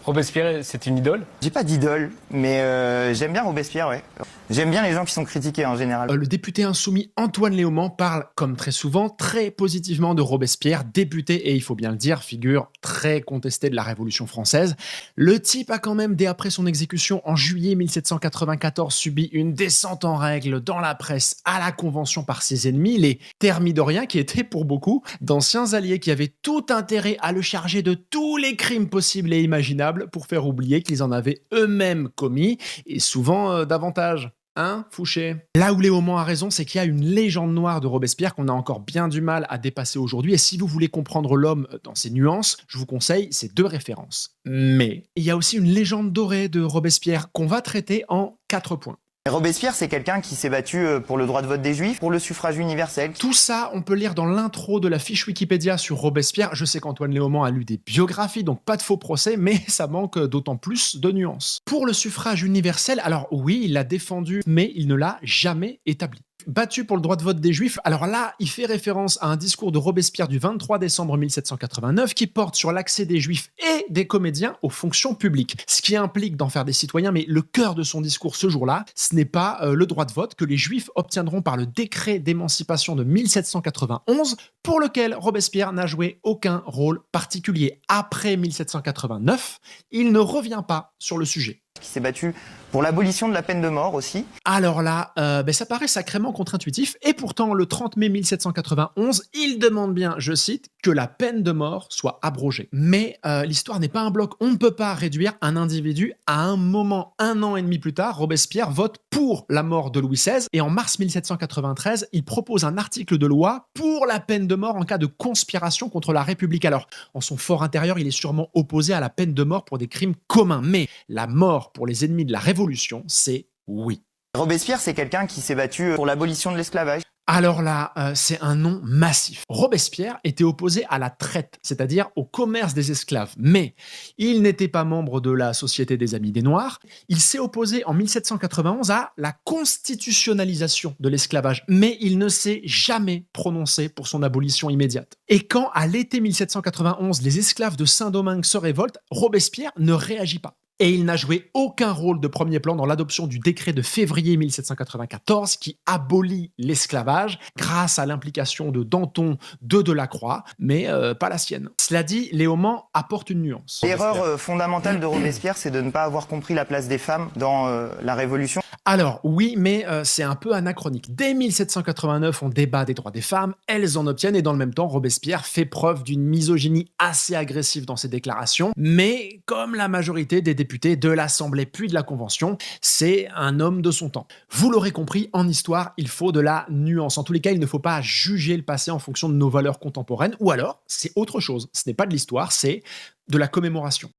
Robespierre, c'est une idole? J'ai pas d'idole, mais j'aime bien Robespierre, ouais. J'aime bien les gens qui sont critiqués en général. Le député insoumis Antoine Léaumont parle, comme très souvent, très positivement de Robespierre, député et, il faut bien le dire, figure très contestée de la Révolution française. Le type a quand même, dès après son exécution en juillet 1794, subi une descente en règle dans la presse à la Convention par ses ennemis, les thermidoriens, qui étaient pour beaucoup d'anciens alliés qui avaient tout intérêt à le charger de tous les crimes possibles et imaginables pour faire oublier qu'ils en avaient eux-mêmes commis, et souvent davantage. Hein, Fouché? Là où Léaumont a raison, c'est qu'il y a une légende noire de Robespierre qu'on a encore bien du mal à dépasser aujourd'hui. Et si vous voulez comprendre l'homme dans ses nuances, je vous conseille ces deux références. Mais il y a aussi une légende dorée de Robespierre qu'on va traiter en 4 points. Robespierre, c'est quelqu'un qui s'est battu pour le droit de vote des Juifs, pour le suffrage universel. Tout ça, on peut lire dans l'intro de la fiche Wikipédia sur Robespierre. Je sais qu'Antoine Léaumont a lu des biographies, donc pas de faux procès, mais ça manque d'autant plus de nuances. Pour le suffrage universel, alors oui, il l'a défendu, mais il ne l'a jamais établi. Battu pour le droit de vote des Juifs, alors là, il fait référence à un discours de Robespierre du 23 décembre 1789 qui porte sur l'accès des Juifs et des comédiens aux fonctions publiques, ce qui implique d'en faire des citoyens, mais le cœur de son discours ce jour-là, ce n'est pas le droit de vote que les Juifs obtiendront par le décret d'émancipation de 1791, pour lequel Robespierre n'a joué aucun rôle particulier. Après 1789, il ne revient pas sur le sujet. Qui s'est battu pour l'abolition de la peine de mort aussi. Alors là, ça paraît sacrément contre-intuitif, et pourtant, le 30 mai 1791, il demande bien, je cite, que la peine de mort soit abrogée. Mais l'histoire n'est pas un bloc, on ne peut pas réduire un individu à un moment. 1 an et demi plus tard, Robespierre vote pour la mort de Louis XVI, et en mars 1793, il propose un article de loi pour la peine de mort en cas de conspiration contre la République. Alors, en son fort intérieur, il est sûrement opposé à la peine de mort pour des crimes communs, mais la mort pour les ennemis de la Révolution, c'est oui. Robespierre, c'est quelqu'un qui s'est battu pour l'abolition de l'esclavage. Alors là, c'est un nom massif. Robespierre était opposé à la traite, c'est-à-dire au commerce des esclaves. Mais il n'était pas membre de la Société des Amis des Noirs. Il s'est opposé en 1791 à la constitutionnalisation de l'esclavage. Mais il ne s'est jamais prononcé pour son abolition immédiate. Et quand, à l'été 1791, les esclaves de Saint-Domingue se révoltent, Robespierre ne réagit pas. Et il n'a joué aucun rôle de premier plan dans l'adoption du décret de février 1794 qui abolit l'esclavage grâce à l'implication de Danton de Delacroix, mais pas la sienne. Cela dit, Léaumont apporte une nuance. L'erreur fondamentale de Robespierre, c'est de ne pas avoir compris la place des femmes dans la Révolution. Alors oui, mais c'est un peu anachronique. Dès 1789, on débat des droits des femmes, elles en obtiennent, et dans le même temps, Robespierre fait preuve d'une misogynie assez agressive dans ses déclarations, mais comme la majorité des députés de l'Assemblée puis de la Convention, c'est un homme de son temps. Vous l'aurez compris, en histoire, il faut de la nuance. En tous les cas, il ne faut pas juger le passé en fonction de nos valeurs contemporaines, ou alors, c'est autre chose. Ce n'est pas de l'histoire, c'est de la commémoration.